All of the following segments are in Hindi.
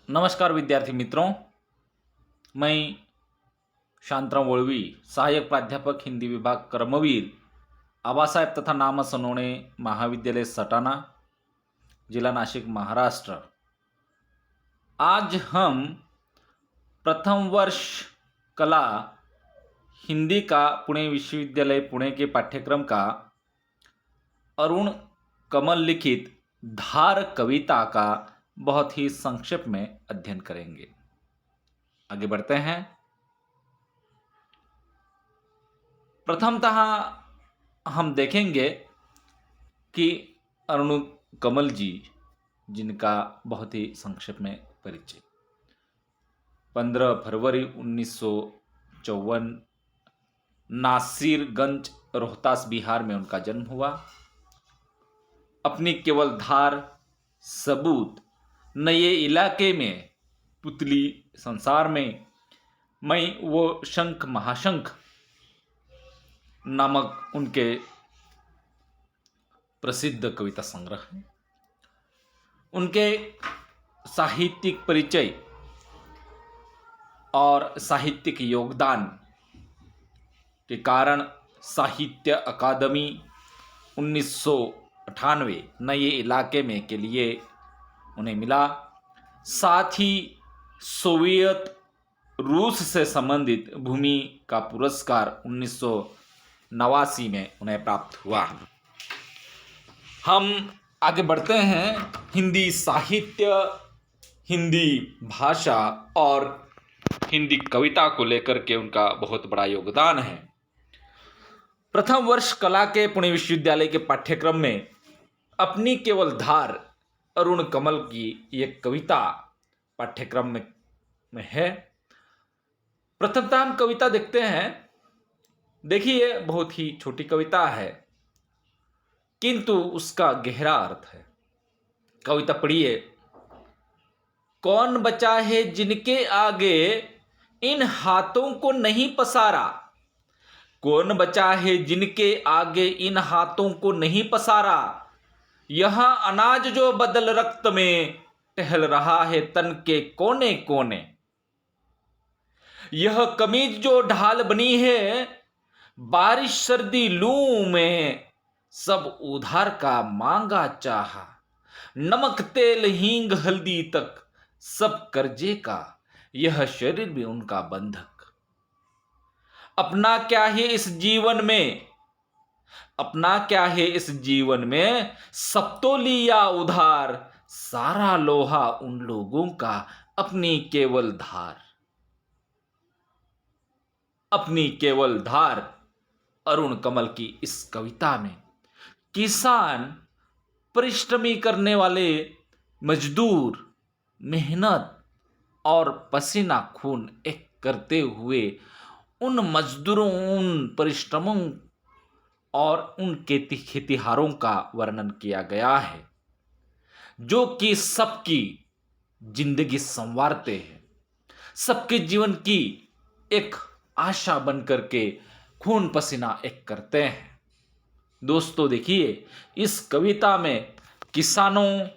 नमस्कार विद्यार्थी मित्रों, मैं शांतराव वळवी, सहायक प्राध्यापक हिंदी विभाग कर्मवीर आबासाहेब तथा नाम सनोने महाविद्यालय सटाना, जिला नासिक, महाराष्ट्र। आज हम प्रथम वर्ष कला हिंदी का पुणे विश्वविद्यालय पुणे के पाठ्यक्रम का अरुण कमल लिखित धार कविता का बहुत ही संक्षेप में अध्ययन करेंगे। आगे बढ़ते हैं। प्रथमतः हम देखेंगे कि अरुण कमल जी, जिनका बहुत ही संक्षेप में परिचय। 15 फरवरी 1954 नासिरगंज, रोहतास, बिहार में उनका जन्म हुआ। अपनी केवल धार, सबूत, नए इलाके में, पुतली संसार में, मैं वो शंख महाशंख नामक उनके प्रसिद्ध कविता संग्रह हैं। उनके साहित्यिक परिचय और साहित्यिक योगदान के कारण साहित्य अकादमी 1998 नए इलाके में के लिए उन्हें मिला। साथ ही सोवियत रूस से संबंधित भूमि का पुरस्कार 1989 में उन्हें प्राप्त हुआ। हम आगे बढ़ते हैं। हिंदी साहित्य, हिंदी भाषा और हिंदी कविता को लेकर के उनका बहुत बड़ा योगदान है। प्रथम वर्ष कला के पुणे विश्वविद्यालय के पाठ्यक्रम में अपनी केवल धार, अरुण कमल की एक कविता पाठ्यक्रम में है। प्रथमतः हम कविता देखते हैं। देखिए, बहुत ही छोटी कविता है, किंतु उसका गहरा अर्थ है। कविता पढ़िए। कौन बचा है जिनके आगे इन हाथों को नहीं पसारा? कौन बचा है जिनके आगे इन हाथों को नहीं पसारा? यहां अनाज जो बदल रक्त में टहल रहा है तन के कोने कोने। यह कमीज जो ढाल बनी है बारिश सर्दी लू में, सब उधार का मांगा चाहा। नमक तेल हींग हल्दी तक सब कर्जे का, यह शरीर भी उनका बंधक। अपना क्या है इस जीवन में, अपना क्या है इस जीवन में, सब तो लिया उधार। सारा लोहा उन लोगों का, अपनी केवल धार, अपनी केवल धार। अरुण कमल की इस कविता में किसान, परिश्रमी करने वाले मजदूर, मेहनत और पसीना खून एक करते हुए उन मजदूरों, उन परिश्रमों और उनके खेतिहारों का वर्णन किया गया है, जो कि सबकी जिंदगी संवारते हैं, सबके जीवन की एक आशा बनकर के खून पसीना एक करते हैं। दोस्तों देखिए, इस कविता में किसानों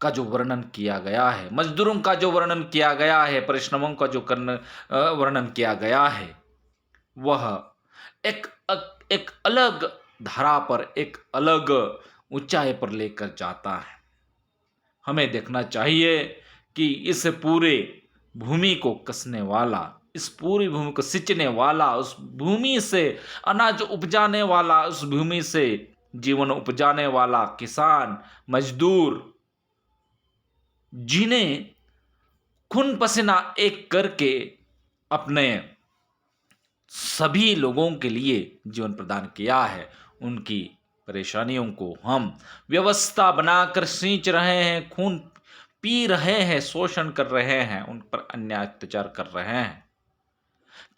का जो वर्णन किया गया है, मजदूरों का जो वर्णन किया गया है, परिश्रमों का जो वर्णन किया गया है, वह एक अलग धारा पर, एक अलग ऊंचाई पर लेकर जाता है। हमें देखना चाहिए कि इस पूरे भूमि को कसने वाला, इस पूरी भूमि को सिंचने वाला, उस भूमि से अनाज उपजाने वाला, उस भूमि से जीवन उपजाने वाला किसान, मजदूर, जिन्हें खून पसीना एक करके अपने सभी लोगों के लिए जीवन प्रदान किया है, उनकी परेशानियों को हम व्यवस्था बनाकर सींच रहे हैं, खून पी रहे हैं, शोषण कर रहे हैं, उन पर अन्याय अत्याचार कर रहे हैं।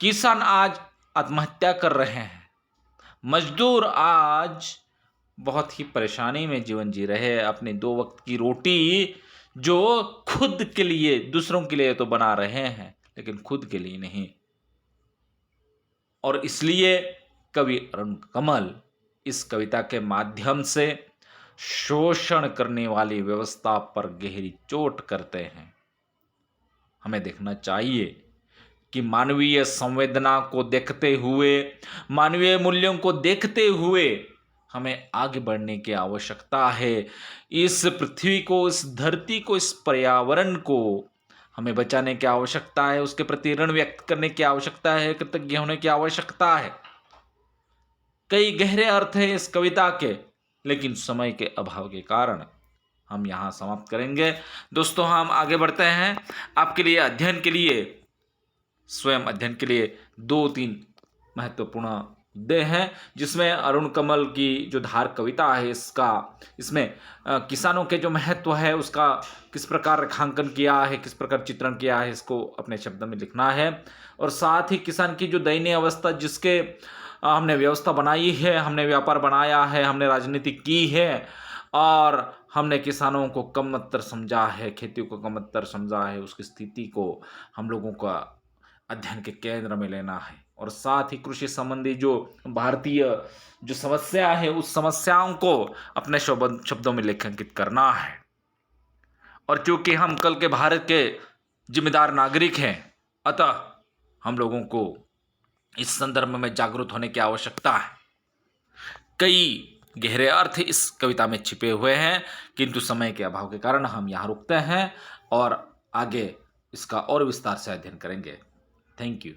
किसान आज आत्महत्या कर रहे हैं, मजदूर आज बहुत ही परेशानी में जीवन जी रहे हैं। अपनी 2 वक्त की रोटी जो खुद के लिए, दूसरों के लिए तो बना रहे हैं, लेकिन खुद के लिए नहीं। और इसलिए कवि अरुण कमल इस कविता के माध्यम से शोषण करने वाली व्यवस्था पर गहरी चोट करते हैं। हमें देखना चाहिए कि मानवीय संवेदना को देखते हुए, मानवीय मूल्यों को देखते हुए हमें आगे बढ़ने की आवश्यकता है। इस पृथ्वी को, इस धरती को, इस पर्यावरण को हमें बचाने की आवश्यकता है। उसके प्रति ऋण व्यक्त करने की आवश्यकता है, कृतज्ञ होने की आवश्यकता है। कई गहरे अर्थ हैं इस कविता के, लेकिन समय के अभाव के कारण हम यहाँ समाप्त करेंगे। दोस्तों, हम आगे बढ़ते हैं। आपके लिए अध्ययन के लिए, स्वयं अध्ययन के लिए 2-3 महत्वपूर्ण मुद्दे हैं, जिसमें अरुण कमल की जो धार कविता है इसमें किसानों के जो महत्व है उसका किस प्रकार रेखांकन किया है, किस प्रकार चित्रण किया है, इसको अपने शब्दों में लिखना है। और साथ ही किसान की जो दयनीय अवस्था, जिसके हमने व्यवस्था बनाई है, हमने व्यापार बनाया है, हमने राजनीति की है और हमने किसानों को कमतर समझा है, खेती को कमतर समझा है, उसकी स्थिति को हम लोगों का अध्ययन के केंद्र में लेना है। और साथ ही कृषि संबंधी जो भारतीय जो समस्या है, उस समस्याओं को अपने शब्दों में लेखांकित करना है। और क्योंकि हम कल के भारत के जिम्मेदार नागरिक हैं, अतः हम लोगों को इस संदर्भ में जागरूक होने की आवश्यकता है। कई गहरे अर्थ इस कविता में छिपे हुए हैं, किंतु समय के अभाव के कारण हम यहाँ रुकते हैं और आगे इसका और विस्तार से अध्ययन करेंगे। Thank you.